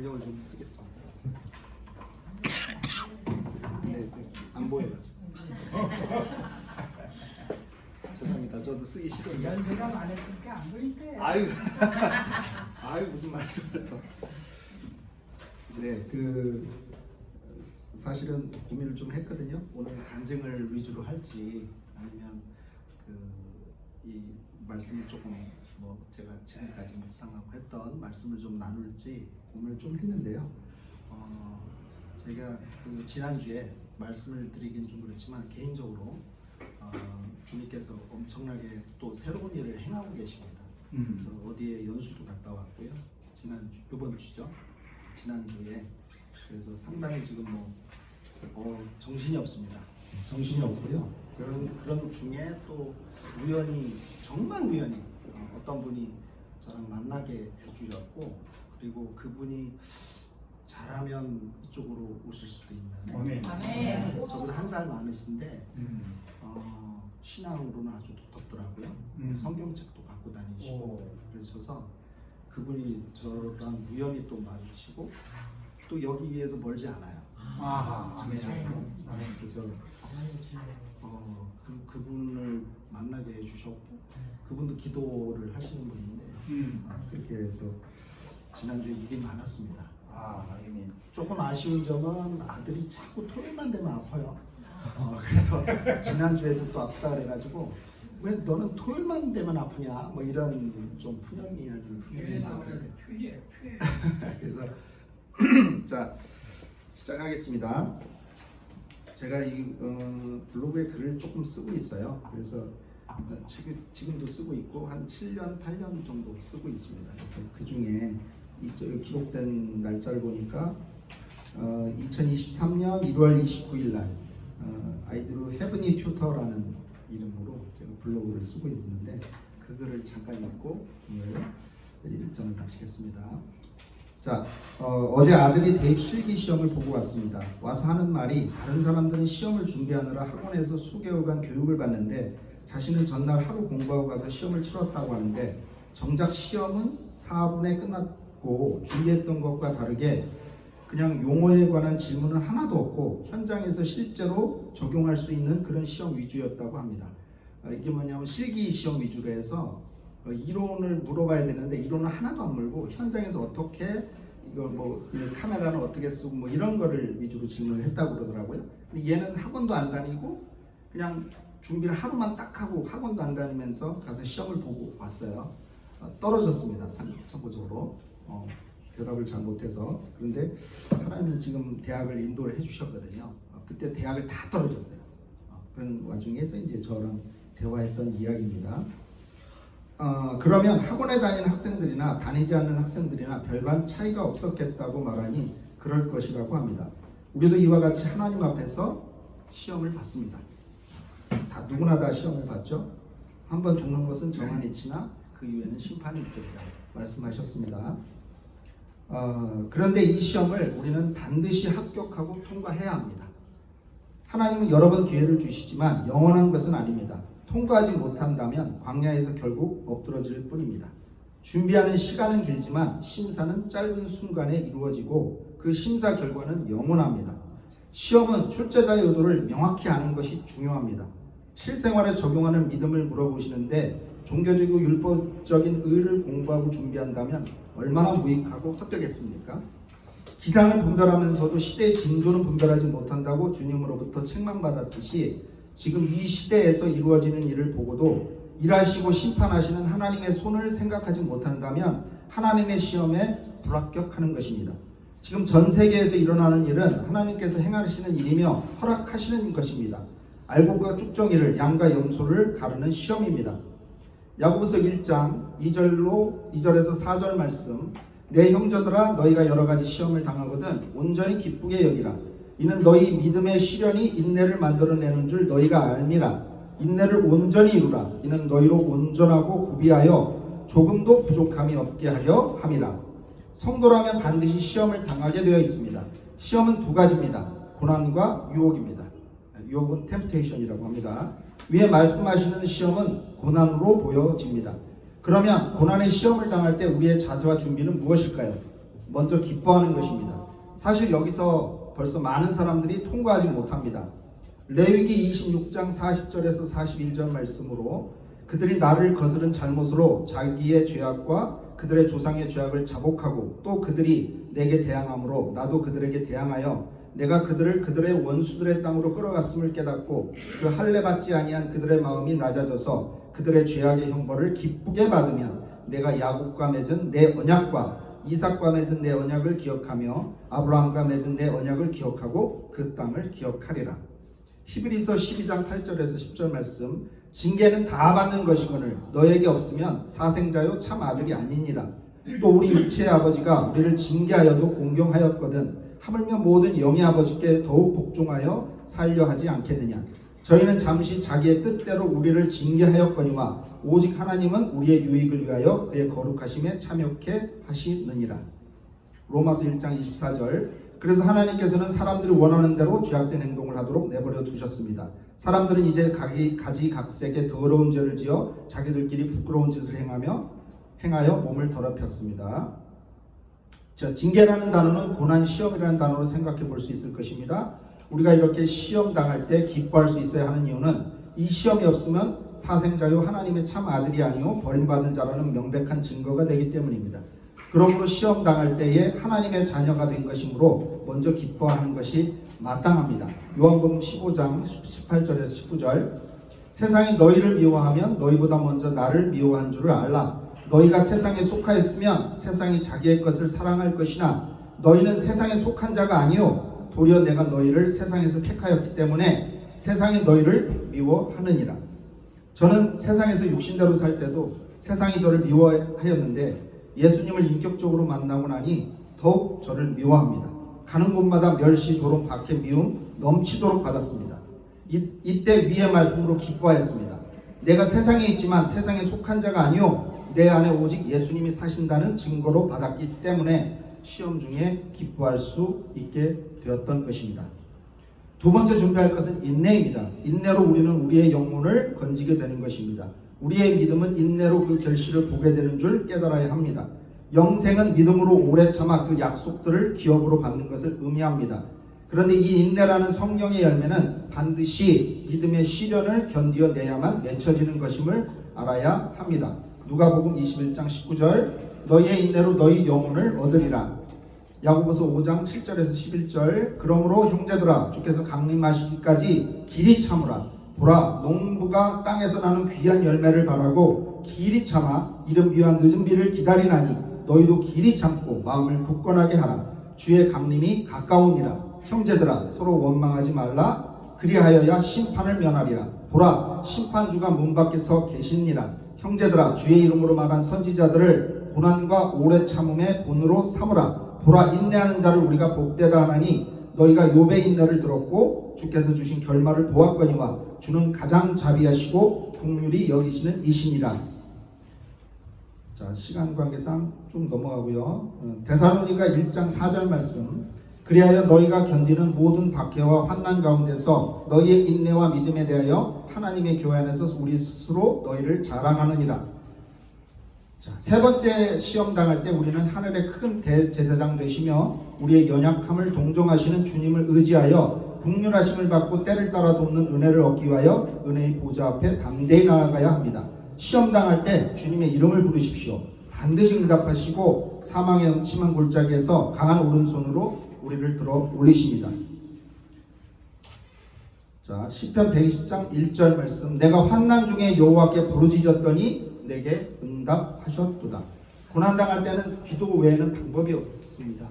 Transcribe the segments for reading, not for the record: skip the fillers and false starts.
안경을 좀 쓰겠습니다. 네, 안 보여가지고. 죄송합니다. 저도 쓰기 싫은데. 연세가 많으니까 안 보이대. 아유, 아유 무슨 말씀을 또. 네, 사실은 고민을 좀 했거든요. 오늘 간증을 위주로 할지 아니면 이 말씀을 조금 제가 지금까지 묵상하고 했던 말씀을 좀 나눌지 고민을 좀 했는데요. 제가 지난주에 말씀을 드리긴 좀 그렇지만 개인적으로 주님께서 엄청나게 또 새로운 일을 행하고 계십니다. 그래서 어디에 연수도 갔다 왔고요. 이번 주죠. 지난주에 그래서 상당히 지금 정신이 없습니다. 정신이 없고요. 그런 중에 또 정말 우연히 어떤 분이 저랑 만나게 해주셨고, 그리고 그분이 잘하면 이쪽으로 오실 수도 있는 저보다 한 살 많으신데 신앙으로는 아주 두텁더라고요. 성경책도 갖고 다니시고 그러셔서 그분이 저랑 우연히 또 마주치고 또 여기에서 멀지 않아요. 그래서 그분을 만나게 해주셨고, 그분도 기도를 하시는 분인데 그렇게 해서 지난주에 일이 많았습니다. 조금 아쉬운 점은 아들이 자꾸 토요일만 되면 아파요. 그래서 지난주에도 또 아프다 그래가지고 왜 너는 토요일만 되면 아프냐 이런 좀 푸념이 있었는데 그래서 자 시작하겠습니다. 제가 이 블로그에 글을 조금 쓰고 있어요. 그래서 지금도 쓰고 있고 한 7년, 8년 정도 쓰고 있습니다. 그래서 그 중에 기록된 날짜를 보니까 2023년 1월 29일 날 아이디로 헤브니 튜터라는 이름으로 제가 블로그를 쓰고 있는데 그 글을 잠깐 읽고 오늘 일정을 마치겠습니다. 자, 어제 아들이 대입 실기 시험을 보고 왔습니다. 와서 하는 말이 다른 사람들은 시험을 준비하느라 학원에서 수개월간 교육을 받는데 자신은 전날 하루 공부하고 가서 시험을 치렀다고 하는데 정작 시험은 4분에 끝났고 준비했던 것과 다르게 그냥 용어에 관한 질문은 하나도 없고 현장에서 실제로 적용할 수 있는 그런 시험 위주였다고 합니다. 이게 뭐냐면 실기 시험 위주로 해서 이론을 물어봐야 되는데 이론은 하나도 안 물고 현장에서 어떻게 이걸 카메라는 어떻게 쓰고 이런 거를 위주로 질문을 했다고 그러더라고요. 근데 얘는 학원도 안 다니고 그냥 준비를 하루만 딱 하고 학원도 안 다니면서 가서 시험을 보고 왔어요. 떨어졌습니다. 참고적으로 대답을 잘 못해서. 그런데 하나님이 지금 대학을 인도를 해주셨거든요. 그때 대학을 다 떨어졌어요. 그런 와중에서 이제 저랑 대화했던 이야기입니다. 그러면 학원에 다니는 학생들이나 다니지 않는 학생들이나 별반 차이가 없었겠다고 말하니 그럴 것이라고 합니다. 우리도 이와 같이 하나님 앞에서 시험을 받습니다. 누구나 다 시험을 받죠. 한번 죽는 것은 정한 이치나 그 이후에는 심판이 있습니다. 말씀하셨습니다. 그런데 이 시험을 우리는 반드시 합격하고 통과해야 합니다. 하나님은 여러 번 기회를 주시지만 영원한 것은 아닙니다. 통과하지 못한다면 광야에서 결국 엎드러질 뿐입니다. 준비하는 시간은 길지만 심사는 짧은 순간에 이루어지고 그 심사 결과는 영원합니다. 시험은 출제자의 의도를 명확히 아는 것이 중요합니다. 실생활에 적용하는 믿음을 물어보시는데 종교적이고 율법적인 의를 공부하고 준비한다면 얼마나 무익하고 헛되겠습니까? 기상을 분별하면서도 시대의 징조는 분별하지 못한다고 주님으로부터 책망받았듯이 지금 이 시대에서 이루어지는 일을 보고도 일하시고 심판하시는 하나님의 손을 생각하지 못한다면 하나님의 시험에 불합격하는 것입니다. 지금 전 세계에서 일어나는 일은 하나님께서 행하시는 일이며 허락하시는 것입니다. 알곡과 쭉정이를 양과 염소를 가르는 시험입니다. 야고보서 1장 2절에서 4절 말씀, 내 형제들아 너희가 여러 가지 시험을 당하거든 온전히 기쁘게 여기라. 이는 너희 믿음의 시련이 인내를 만들어내는 줄 너희가 알미라. 인내를 온전히 이루라. 이는 너희로 온전하고 구비하여 조금도 부족함이 없게 하려 함이라. 성도라면 반드시 시험을 당하게 되어 있습니다. 시험은 두 가지입니다. 고난과 유혹입니다. 유혹은 템프테이션이라고 합니다. 위에 말씀하시는 시험은 고난으로 보여집니다. 그러면 고난의 시험을 당할 때 우리의 자세와 준비는 무엇일까요? 먼저 기뻐하는 것입니다. 사실 여기서 벌써 많은 사람들이 통과하지 못합니다. 레위기 26장 40절에서 41절 말씀으로 그들이 나를 거스른 잘못으로 자기의 죄악과 그들의 조상의 죄악을 자복하고 또 그들이 내게 대항함으로 나도 그들에게 대항하여 내가 그들을 그들의 원수들의 땅으로 끌어갔음을 깨닫고 그 할례 받지 아니한 그들의 마음이 낮아져서 그들의 죄악의 형벌을 기쁘게 받으면 내가 야곱과 맺은 내 언약과 이삭과 맺은 내 언약을 기억하며 아브라함과 맺은 내 언약을 기억하고 그 땅을 기억하리라. 히브리서 12장 8절에서 10절 말씀 징계는 다 받는 것이거늘 너에게 없으면 사생자요 참 아들이 아니니라. 또 우리 육체의 아버지가 우리를 징계하여도 공경하였거든 하물며 모든 영의 아버지께 더욱 복종하여 살려 하지 않겠느냐. 저희는 잠시 자기의 뜻대로 우리를 징계하였거니와 오직 하나님은 우리의 유익을 위하여 그의 거룩하심에 참여케 하시느니라. 로마서 1장 24절 그래서 하나님께서는 사람들이 원하는 대로 죄악된 행동을 하도록 내버려 두셨습니다. 사람들은 이제 가지각색의 더러운 죄를 지어 자기들끼리 부끄러운 짓을 행하여 몸을 더럽혔습니다. 자, 징계라는 단어는 고난 시험이라는 단어로 생각해 볼 수 있을 것입니다. 우리가 이렇게 시험 당할 때 기뻐할 수 있어야 하는 이유는 이 시험이 없으면 사생자요 하나님의 참 아들이 아니요 버림받은 자라는 명백한 증거가 되기 때문입니다. 그러므로 시험 당할 때에 하나님의 자녀가 된 것이므로 먼저 기뻐하는 것이 마땅합니다. 요한복음 15장 18절에서 19절 세상이 너희를 미워하면 너희보다 먼저 나를 미워한 줄을 알라. 너희가 세상에 속하였으면 세상이 자기의 것을 사랑할 것이나 너희는 세상에 속한 자가 아니요 도리어 내가 너희를 세상에서 택하였기 때문에 세상이 너희를 미워하느니라. 저는 세상에서 육신대로 살 때도 세상이 저를 미워하였는데 예수님을 인격적으로 만나고 나니 더욱 저를 미워합니다. 가는 곳마다 멸시, 조롱, 박해, 미움 넘치도록 받았습니다. 이때 위의 말씀으로 기뻐하였습니다. 내가 세상에 있지만 세상에 속한 자가 아니요 내 안에 오직 예수님이 사신다는 증거로 받았기 때문에 시험 중에 기뻐할 수 있게 되었던 것입니다. 두 번째 준비할 것은 인내입니다. 인내로 우리는 우리의 영혼을 건지게 되는 것입니다. 우리의 믿음은 인내로 그 결실을 보게 되는 줄 깨달아야 합니다. 영생은 믿음으로 오래 참아 그 약속들을 기업으로 받는 것을 의미합니다. 그런데 이 인내라는 성령의 열매는 반드시 믿음의 시련을 견디어내야만 맺혀지는 것임을 알아야 합니다. 누가복음 21장 19절 너희의 인내로 너희 영혼을 얻으리라. 야고보서 5장 7절에서 11절 그러므로 형제들아 주께서 강림하시기까지 길이 참으라. 보라 농부가 땅에서 나는 귀한 열매를 바라고 길이 참아 이른 비와 늦은 비를 기다리나니 너희도 길이 참고 마음을 굳건하게 하라. 주의 강림이 가까우니라. 형제들아 서로 원망하지 말라. 그리하여야 심판을 면하리라. 보라 심판주가 문 밖에 서 계시니라. 형제들아 주의 이름으로 말한 선지자들을 고난과 오래 참음의 본으로 삼으라. 보라 인내하는 자를 우리가 복되다 하나니 너희가 욥의 인내를 들었고 주께서 주신 결말을 보았거니와 주는 가장 자비하시고 긍휼히 여기시는 이시니라. 자, 시간 관계상 좀 넘어가고요. 데살로니가 1장 4절 말씀 그리하여 너희가 견디는 모든 박해와 환난 가운데서 너희의 인내와 믿음에 대하여 하나님의 교회 안에서 우리 스스로 너희를 자랑하느니라. 자, 세 번째 시험 당할 때 우리는 하늘의 큰 대제사장 되시며 우리의 연약함을 동정하시는 주님을 의지하여 긍휼하심을 받고 때를 따라 돕는 은혜를 얻기 위하여 은혜의 보좌 앞에 담대히 나아가야 합니다. 시험 당할 때 주님의 이름을 부르십시오. 반드시 응답하시고 사망의 음침한 골짜기에서 강한 오른손으로 우리를 들어 올리십니다. 자, 시편 120장 1절 말씀 내가 환난 중에 여호와께 부르짖었더니 내게 응답하셨도다. 고난당할 때는 기도 외에는 방법이 없습니다.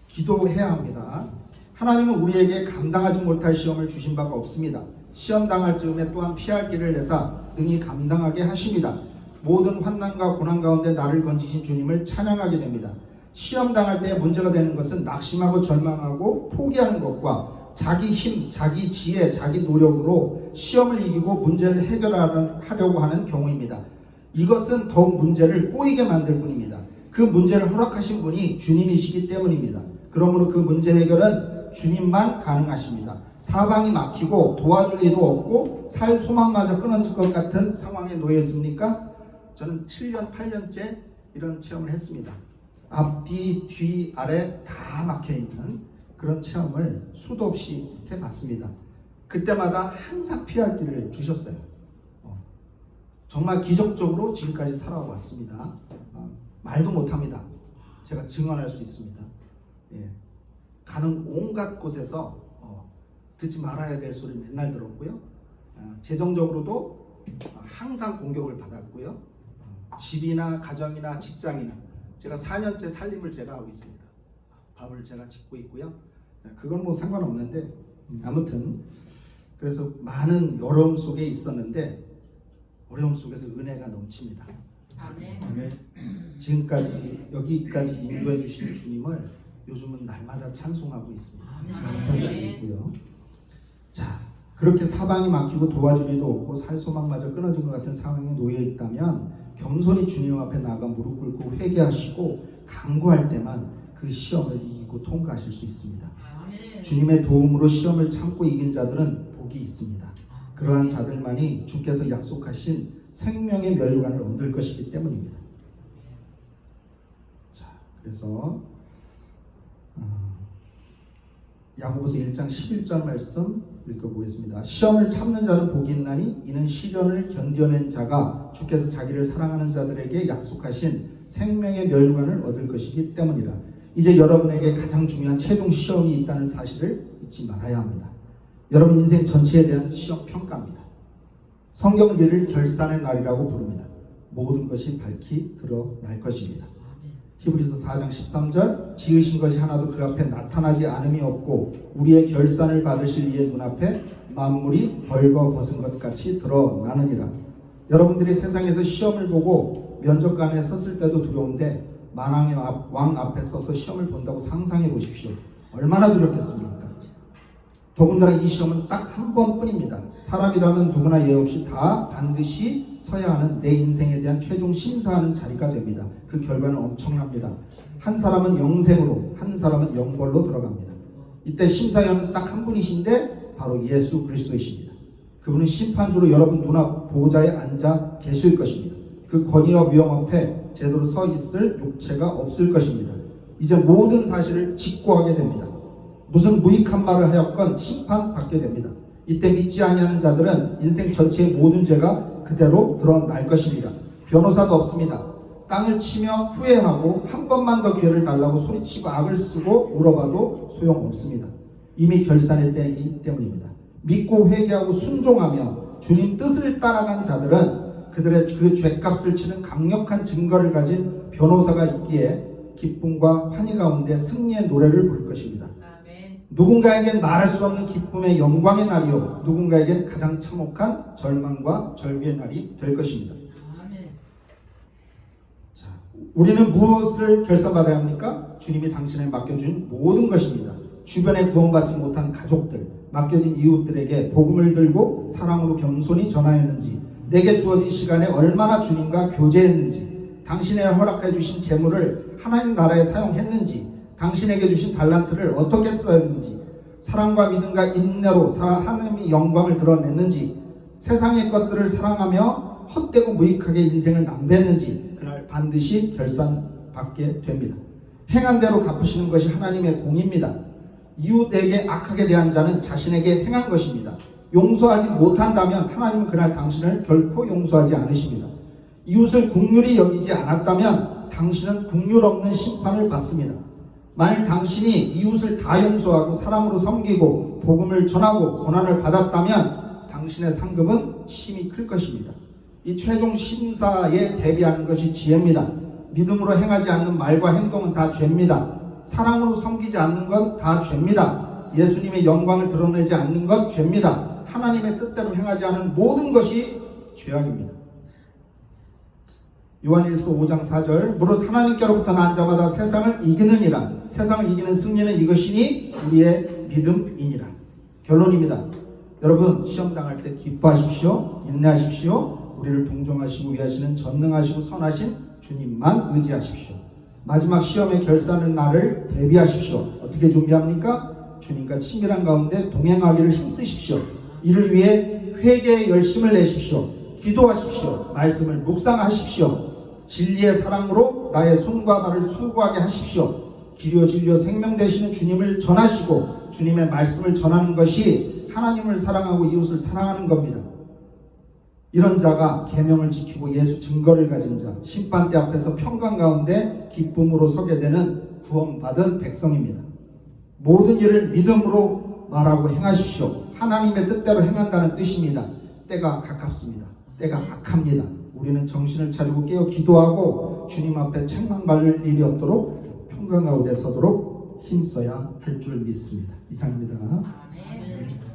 기도해야 합니다. 하나님은 우리에게 감당하지 못할 시험을 주신 바가 없습니다. 시험 당할 즈음에 또한 피할 길을 내사 능히 감당하게 하십니다. 모든 환난과 고난 가운데 나를 건지신 주님을 찬양하게 됩니다. 시험 당할 때 문제가 되는 것은 낙심하고 절망하고 포기하는 것과 자기 힘, 자기 지혜, 자기 노력으로 시험을 이기고 문제를 해결하려고 하는 경우입니다. 이것은 더욱 문제를 꼬이게 만들 뿐입니다. 그 문제를 허락하신 분이 주님이시기 때문입니다. 그러므로 그 문제 해결은 주님만 가능하십니다. 사방이 막히고 도와줄 이도 없고 살 소망마저 끊어질 것 같은 상황에 놓여 있습니까? 저는 7년, 8년째 이런 체험을 했습니다. 앞뒤 뒤 아래 다 막혀있는 그런 체험을 수도 없이 해봤습니다. 그때마다 항상 피할 길을 주셨어요. 정말 기적적으로 지금까지 살아왔습니다. 말도 못합니다. 제가 증언할 수 있습니다. 예. 가는 온갖 곳에서 듣지 말아야 될 소리를 맨날 들었고요. 재정적으로도 항상 공격을 받았고요. 집이나 가정이나 직장이나 제가 4년째 살림을 제가 하고 있습니다. 밥을 제가 짓고 있고요. 그건 뭐 상관없는데 아무튼 그래서 많은 어려움 속에 있었는데 어려움 속에서 은혜가 넘칩니다. 아멘. 지금까지 여기까지 인도해 주신 주님을 요즘은 날마다 찬송하고 있습니다. 감사드리고요. 자, 그렇게 사방이 막히고 도와줄 이도 없고 살 소망마저 끊어진 것 같은 상황에 놓여 있다면 겸손히 주님 앞에 나가 무릎 꿇고 회개하시고 간구할 때만 그 시험을 이기고 통과하실 수 있습니다. 주님의 도움으로 시험을 참고 이긴 자들은 복이 있습니다. 그러한 자들만이 주께서 약속하신 생명의 멸관을 얻을 것이기 때문입니다. 자, 그래서 야고보서 1장 11절 말씀 읽어보겠습니다. 시험을 참는 자는 복이 있나니 이는 시련을 견뎌낸 자가 주께서 자기를 사랑하는 자들에게 약속하신 생명의 멸관을 얻을 것이기 때문이라. 이제 여러분에게 가장 중요한 최종 시험이 있다는 사실을 잊지 말아야 합니다. 여러분 인생 전체에 대한 시험 평가입니다. 성경은 이를 결산의 날이라고 부릅니다. 모든 것이 밝히 드러날 것입니다. 히브리서 4장 13절 지으신 것이 하나도 그 앞에 나타나지 않음이 없고 우리의 결산을 받으실 이의 눈앞에 만물이 벌거벗은 것 같이 드러나느니라. 여러분들이 세상에서 시험을 보고 면접관에 섰을 때도 두려운데 만왕의 왕 앞에 서서 시험을 본다고 상상해 보십시오. 얼마나 두렵겠습니까? 더군다나 이 시험은 딱 한 번뿐입니다. 사람이라면 누구나 예 없이 다 반드시 서야 하는 내 인생에 대한 최종 심사하는 자리가 됩니다. 그 결과는 엄청납니다. 한 사람은 영생으로, 한 사람은 영벌로 들어갑니다. 이때 심사위원은 딱 한 분이신데 바로 예수 그리스도이십니다. 그분은 심판주로 여러분 눈앞 보좌에 앉아 계실 것입니다. 그 권위와 위엄 앞에 제대로 서 있을 육체가 없을 것입니다. 이제 모든 사실을 직고하게 됩니다. 무슨 무익한 말을 하였건 심판받게 됩니다. 이때 믿지 아니하는 자들은 인생 전체의 모든 죄가 그대로 드러날 것입니다. 변호사도 없습니다. 땅을 치며 후회하고 한 번만 더 기회를 달라고 소리치고 악을 쓰고 울어봐도 소용없습니다. 이미 결산의 때이기 때문입니다. 믿고 회개하고 순종하며 주님 뜻을 따라간 자들은 그들의 그 죄값을 치는 강력한 증거를 가진 변호사가 있기에 기쁨과 환희 가운데 승리의 노래를 부를 것입니다. 누군가에겐 말할 수 없는 기쁨의 영광의 날이요 누군가에겐 가장 참혹한 절망과 절규의 날이 될 것입니다. 자, 우리는 무엇을 결산받아야 합니까? 주님이 당신에 맡겨준 모든 것입니다. 주변에 구원받지 못한 가족들, 맡겨진 이웃들에게 복음을 들고 사랑으로 겸손히 전하였는지, 내게 주어진 시간에 얼마나 주님과 교제했는지, 당신의 허락해 주신 재물을 하나님 나라에 사용했는지, 당신에게 주신 달란트를 어떻게 쓰였는지, 사랑과 믿음과 인내로 하나님의 영광을 드러냈는지, 세상의 것들을 사랑하며 헛되고 무익하게 인생을 낭비했는지 그날 반드시 결산받게 됩니다. 행한 대로 갚으시는 것이 하나님의 공입니다. 이웃에게 악하게 대한 자는 자신에게 행한 것입니다. 용서하지 못한다면 하나님은 그날 당신을 결코 용서하지 않으십니다. 이웃을 긍휼히 여기지 않았다면 당신은 긍휼 없는 심판을 받습니다. 만일 당신이 이웃을 다 용서하고 사랑으로 섬기고 복음을 전하고 고난을 받았다면 당신의 상급은 심히 클 것입니다. 이 최종 심사에 대비하는 것이 지혜입니다. 믿음으로 행하지 않는 말과 행동은 다 죄입니다. 사랑으로 섬기지 않는 건 다 죄입니다. 예수님의 영광을 드러내지 않는 것 죄입니다. 하나님의 뜻대로 행하지 않은 모든 것이 죄악입니다. 요한일서 5장 4절 무릇 하나님께로부터 난 자마다 세상을 이기느니라. 세상을 이기는 승리는 이것이니 우리의 믿음이니라. 결론입니다. 여러분 시험 당할 때 기뻐하십시오. 인내하십시오. 우리를 동정하시고 위하시는 전능하시고 선하신 주님만 의지하십시오. 마지막 시험의 결산의 날을 대비하십시오. 어떻게 준비합니까? 주님과 친밀한 가운데 동행하기를 힘쓰십시오. 이를 위해 회개의 열심을 내십시오. 기도하십시오. 말씀을 묵상하십시오. 진리의 사랑으로 믿음으로 나의 손과 발을 수고하게 하십시오. 길이요 진리요 생명 되시는 주님을 전하시고 주님의 말씀을 전하는 것이 하나님을 사랑하고 이웃을 사랑하는 겁니다. 이런 자가 계명을 지키고 예수 증거를 가진 자, 심판대 앞에서 평강 가운데 기쁨으로 서게 되는 구원받은 백성입니다. 모든 일을 믿음으로 말하고 행하십시오. 하나님의 뜻대로 행한다는 뜻입니다. 때가 가깝습니다. 때가 악합니다. 우리는 정신을 차리고 깨어 기도하고 주님 앞에 책망받을 일이 없도록 평강 가운데 서도록 힘써야 할 줄 믿습니다. 이상입니다. 아멘.